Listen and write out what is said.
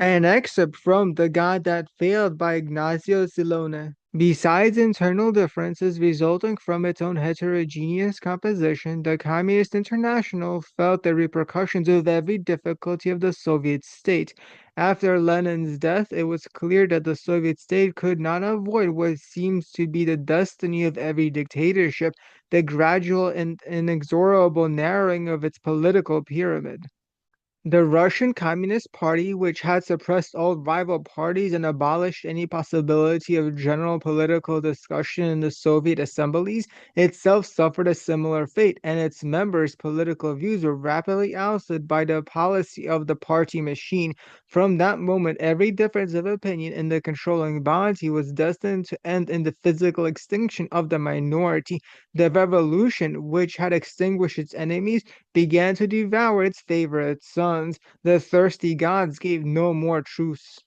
An excerpt from The God That Failed by Ignacio Silone. Besides internal differences resulting from its own heterogeneous composition, the Communist International felt the repercussions of every difficulty of the Soviet state. After Lenin's death, it was clear that the Soviet state could not avoid what seems to be the destiny of every dictatorship, the gradual and inexorable narrowing of its political pyramid. The Russian Communist Party, which had suppressed all rival parties and abolished any possibility of general political discussion in the Soviet assemblies, itself suffered a similar fate, and its members' political views were rapidly ousted by the policy of the party machine. From that moment, every difference of opinion in the controlling bounty was destined to end in the physical extinction of the minority. The revolution, which had extinguished its enemies, began to devour its favorite sons. The thirsty gods gave no more truce.